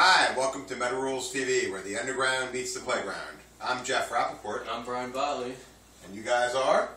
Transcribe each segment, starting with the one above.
Hi, welcome to Metal Rules TV, where the underground meets the playground. I'm Jeff Rappaport. And I'm Brian Botley. And you guys are?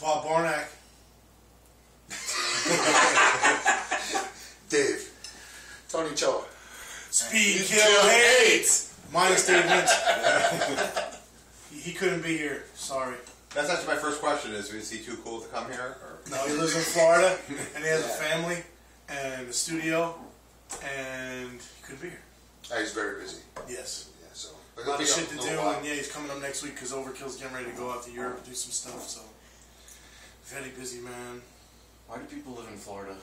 Bob Barnack. Dave. Tony Choa. Speed, kill, hate! Minus Dave Lynch. He couldn't be here. Sorry. That's actually my first question, is he too cool to come here? Or? No, he lives in Florida, and he has a family, and a studio, and he couldn't be here. He's very busy. Yes. Yeah, so. A lot of shit to do, and yeah, he's coming up next week because Overkill's getting ready to go out to Europe and do some stuff, so. Very busy, man. Why do people live in Florida?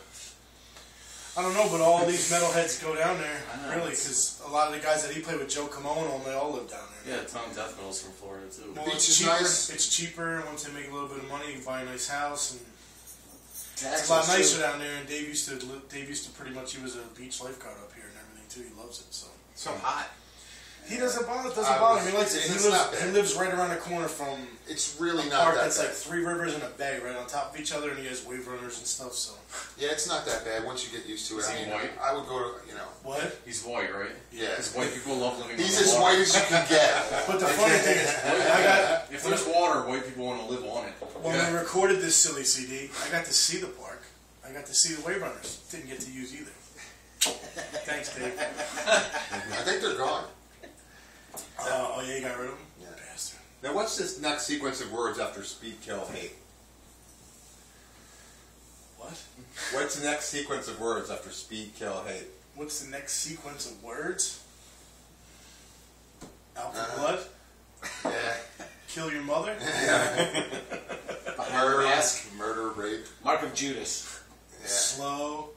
I don't know, but all these metalheads go down there, really, it's- because a lot of the guys that he played with, Joe Camono, they all live down there. Yeah, Tom Death Metal's from Florida too. Well, Beach it's is cheaper. nice. It's cheaper. Once they make a little bit of money, you can buy a nice house, and Taxes, it's a lot nicer too. down there. And Dave used to pretty much. He was a beach lifeguard up here and everything too. He loves it. So So hot. he doesn't bother him. He likes it. It's He not bad. lives right around the corner from It's really a not park that that's bad. like 3 rivers and a bay right on top of each other, and he has wave runners and stuff. So Yeah, it's not that bad once you get used to it. Is he white? I would go to, what? He's white, right? Yeah. Because white people love living He's on the as water. white as you can get. But the funny thing is, I got If there's water, white people want to live on it. when we recorded this silly CD, I got to see the park. I got to see the wave runners. Didn't get to use either. Thanks, Dave. I think they're gone. Oh yeah, you got rid of them. Yeah. Bastard. Now, what's this next sequence of words after speed, kill, hate? What? What's the next sequence of words after speed, kill, hate? What's the next sequence of words? Alpha blood? Yeah. Kill your mother? Murder, rape. Mark of Judas. Yeah. Slow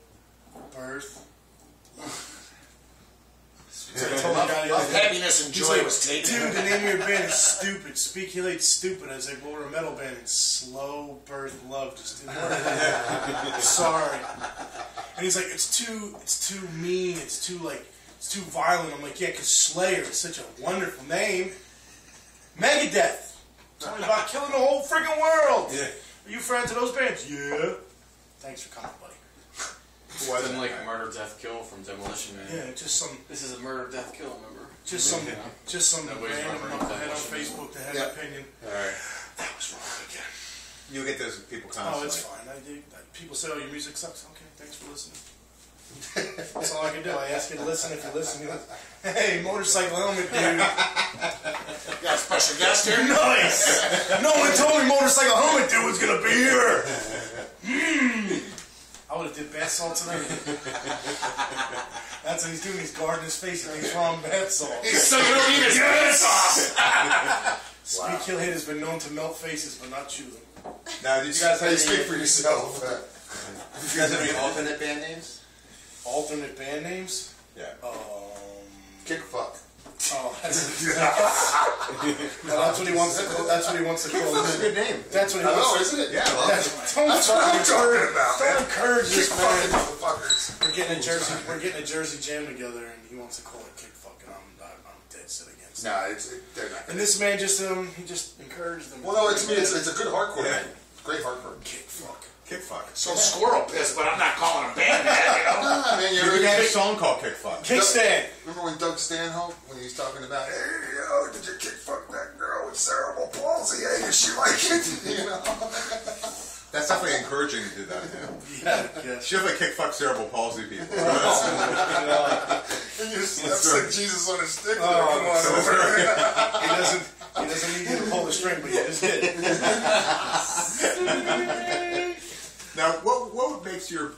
birth. Love, happiness, and He's joy like, was taken. dude, the name of your band is stupid. Speak Kill Hate stupid. I was like, well, we're a metal band. It's Slow Birth Love. Just didn't work. Sorry. And he's like, it's too mean. It's too violent. I'm like, yeah, because Slayer is such a wonderful name. Megadeth. It's only about killing the whole freaking world. Yeah. Are you friends of those bands? Yeah. Thanks for coming, buddy. Wasn't like Murder, Death, Kill from Demolition Man. Yeah, just some. This is a Murder, Death, Kill, remember? Just some Nobody's random remembering knucklehead on Demolition Man. Facebook that had Yeah. an opinion. Alright. That was wrong again. You'll get those people Oh, constantly. it's fine. People say, oh, your music sucks. Okay, thanks for listening. That's all I can do. I ask you to listen. If you listen, you listen. Hey, motorcycle helmet dude. Got a special guest here? Nice! No one told me motorcycle helmet dude was going to be here. I would have did bath salt tonight. That's what he's doing. He's guarding his face and he's wrong bath salt. So you don't eat his sauce. Speed Kill Hate has been known to melt faces but not chew them. Now, did you guys have Hey, speak for any, yourself. did you guys have any alternate band names? Alternate band names? Yeah. Kick fuck. Oh, that's what he wants to call. That's what he wants to call. That's a good name. That's what he Hello, wants. isn't it? Yeah, I love it. Don't That's what I'm talking about, Don't man. encourage Kick this fucking man. motherfuckers. We're getting a Jersey jam together, and he wants to call it kick fuck, and I'm dead set against it. Nah, they're not. And this man just encouraged them. Well, no, it's a good hardcore Yeah. name. Great hardcore. kick fuck. Kick fuck. So squirrel piss, but I'm not calling a band that, you know? Nah, man, You had a song called Kick Fuck. Kickstand. Remember when Doug Stanhope, when he was talking about, hey, yo, did you kick fuck that girl with cerebral palsy? Hey, does she like it? You know? That's definitely encouraging to do that. Yeah. She definitely kick fuck cerebral palsy people. And you that's like Jesus on a stick. Oh, Come on over. He doesn't need you to pull the string, but you just did. Now, what makes your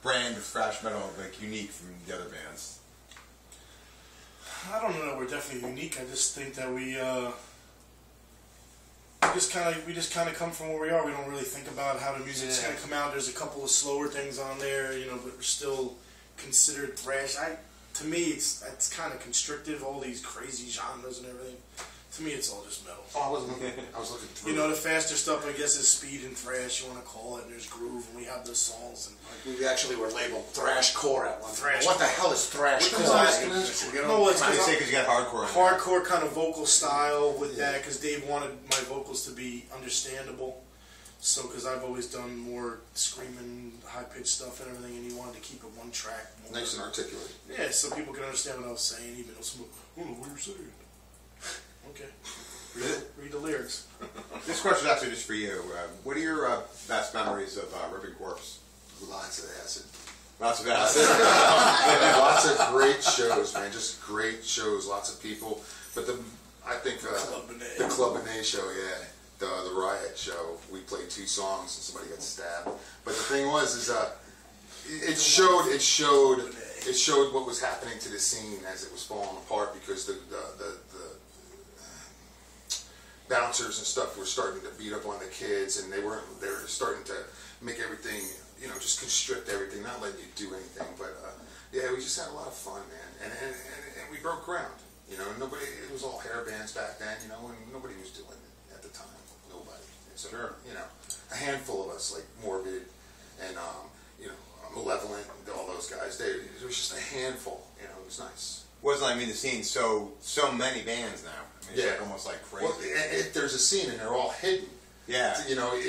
brand of thrash metal like unique from the other bands? I don't know that we're definitely unique. I just think that we just kind of come from where we are. We don't really think about how the music's going to come out. There's a couple of slower things on there, but we're still considered thrash. To me, it's kind of constrictive. All these crazy genres and everything. To me, it's all just metal. Oh, I was looking through. The faster stuff, I guess, is speed and thrash. You want to call it. And there's groove, and we have the songs. And We actually were labeled thrash core at one time. Thrash What the hell is thrash core? What is no, it's They say because you got hardcore. in there. hardcore kind of vocal style with that, because Dave wanted my vocals to be understandable. So, because I've always done more screaming, high-pitched stuff and everything, and you wanted to keep it one track. More. Nice and articulate. Yeah, so people can understand what I was saying, even though some, I don't know what you're saying. Okay. Read the lyrics. This question is actually just for you. What are your best memories of Ripping Corpse? Lots of acid. Lots of acid. Lots of great shows, man. Just great shows. Lots of people. But I think the Club Benet show, yeah. The Riot show. We played 2 songs and somebody got stabbed. But the thing was, it showed what was happening to the scene as it was falling apart, because the bouncers and stuff were starting to beat up on the kids, and they were starting to make everything, just constrict everything, not letting you do anything. But yeah, we just had a lot of fun, man, and we broke ground. It was all hair bands back then, and nobody was doing it at the time. Nobody. So, sure. A handful of us, like Morbid and Malevolent, and all those guys. It was just a handful. It was nice. The scene so many bands now. It's like almost like crazy. Well, if there's a scene and they're all hidden. Yeah.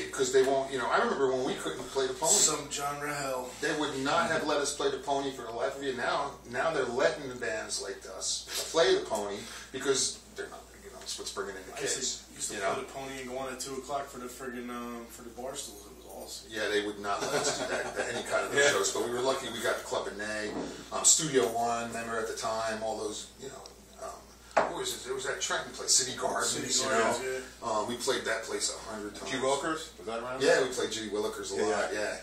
Because they won't. I remember when we couldn't play the pony. Some genre hell. They would not have let us play the pony for the life of you. Now they're letting the bands like us play the pony, because they're not. It's what's bringing in the kids. I used to play the pony and go on at 2 o'clock for the friggin' for the bar stools. It was awesome. Yeah, they would not let us do that any kind of shows. But we were lucky. We got the Club Benet, Studio One. Remember at the time, all those. What was it? There was that Trenton place, City Gardens. Yeah. We played that place 100 times. G. Wilkers? Was that around? Yeah, we played G. Wilkers a lot. Yeah.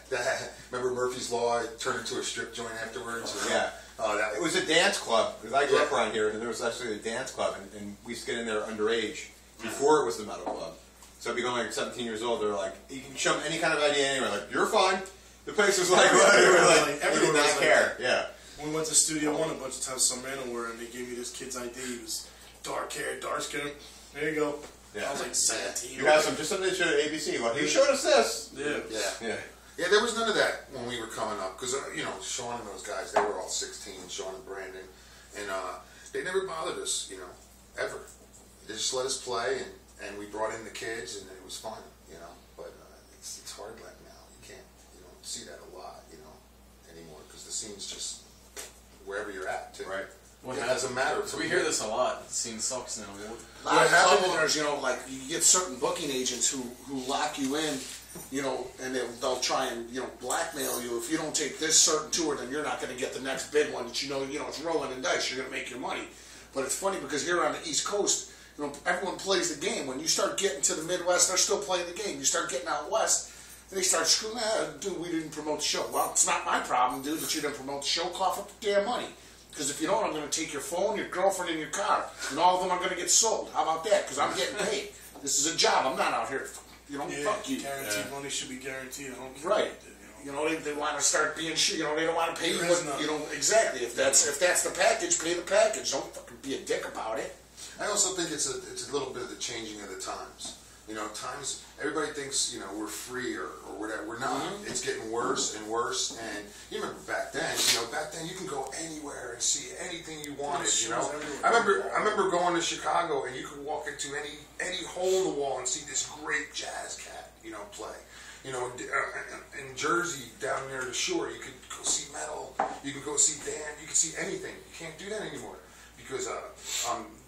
Remember Murphy's Law? It turned into a strip joint afterwards. Yeah. It was a dance club, because I grew up around here, and there was actually a dance club, and we used to get in there underage before it was the metal club. So I'd be going like 17 years old. They're like, you can show them any kind of idea anywhere. Like, you're fine. The place was like, everyone did not care. Yeah. We went to Studio One a bunch of times, some random word, and they gave me this kid's ID. He was dark hair, dark skin. There you go. Yeah. I was like 17. You have just something to show to ABC. Like, he showed us this. Yeah, there was none of that when we were coming up, because Sean and those guys, they were all 16, Sean and Brandon, and they never bothered us, ever. They just let us play, and we brought in the kids, and it was fun, But it's hard like now. You don't see that a lot, anymore, because the scene's just wherever you're at, too. Right. It doesn't matter. So we hear this a lot. The scene sucks now. A lot of club owners, like you get certain booking agents who lock you in, and they'll try and blackmail you. If you don't take this certain tour, then you're not going to get the next big one. That it's rolling in dice. You're going to make your money. But it's funny because here on the East Coast, everyone plays the game. When you start getting to the Midwest, they're still playing the game. You start getting out west, they start screwing. Dude, we didn't promote the show. Well, it's not my problem, dude, that you didn't promote the show. Cough up the damn money. Because if you don't, I'm going to take your phone, your girlfriend, and your car. And all of them are going to get sold. How about that? Because I'm getting paid. This is a job. I'm not out here. Fuck you. Guaranteed money should be guaranteed. Right. They want to start being shit. They don't want to pay you. Exactly. If that's the package, pay the package. Don't fucking be a dick about it. I also think it's a little bit of the changing of the times. Times, everybody thinks, we're free or whatever. We're not. Mm-hmm. It's getting worse and worse. And you remember back then, you can go anywhere and see anything you wanted, I remember going to Chicago, and you could walk into any hole in the wall and see this great jazz cat, play. In Jersey, down near the shore, you could go see metal. You could go see band. You could see anything. You can't do that anymore, because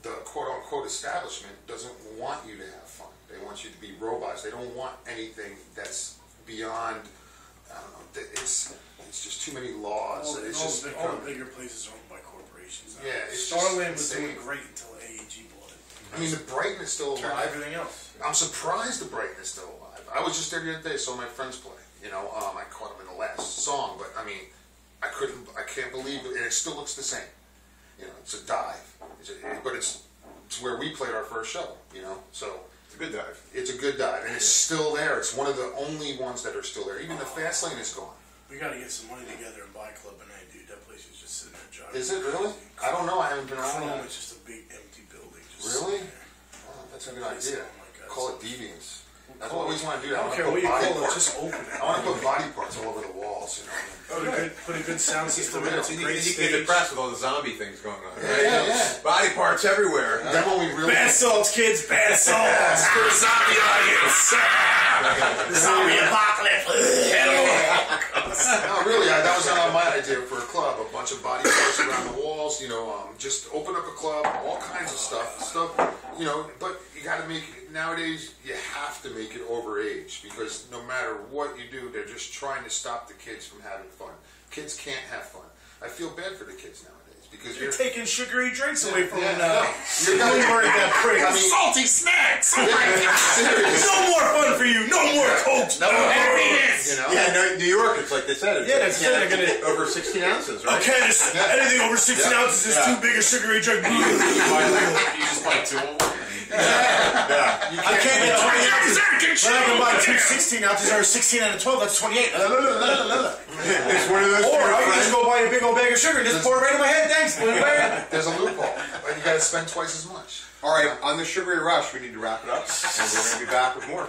the quote-unquote establishment doesn't want you to have fun. They want you to be robots. They don't want anything that's beyond. I don't know. It's just too many laws. All the bigger places are owned by corporations. Yeah, Starland was doing great until AEG bought it. I mean, the Brighton is still alive. Everything else. I'm surprised the Brighton is still alive. I was just there the other day, saw my friends play. I caught them in the last song, but I mean, I can't believe it, and it still looks the same. It's a dive, but it's where we played our first show. So. It's a good dive. It's a good dive, and it's still there. It's one of the only ones that are still there. Even the fast lane is gone. We got to get some money together and buy Club Benet, dude. That place is just sitting there driving. Is it really? I don't know. I haven't been around. It's just a big empty building. Really? Oh, that's a good idea. Oh my God. Call it Deviants. That's what we want to do. I don't care what you call it. Just open it. I want to put body parts all over the walls. Put a good sound system in it. You get depressed with all the zombie things going on. Yeah. Body parts everywhere. Then when we really Bath salts, kids. Bath salts for the zombie audience. The zombie apocalypse. No, really, that was not my idea for a club. A bunch of body parts around the walls, just open up a club, all kinds of stuff, but you got to make it, nowadays, you have to make it overage, because no matter what you do, they're just trying to stop the kids from having fun. Kids can't have fun. I feel bad for the kids nowadays. Because you're taking sugary drinks away from them now. You're that prick. Salty snacks. No more fun for you. No more Coke. No more happiness. Yeah, no, New York, it's like they said. Yeah, they said they're gonna over 16 ounces, right? Okay, anything over 16 ounces is too big a sugary drink. You just buy 2 of them. Yeah. I can't get 20 ounces. When I can buy 2 16 ounces or 16 out of 12, that's 28. It's one of those. Or I can just go buy a big old bag of sugar and just pour it right in my head. Thanks. There's a loophole. You got to spend twice as much. All right, on the sugary rush, we need to wrap it up, and we're going to be back with more.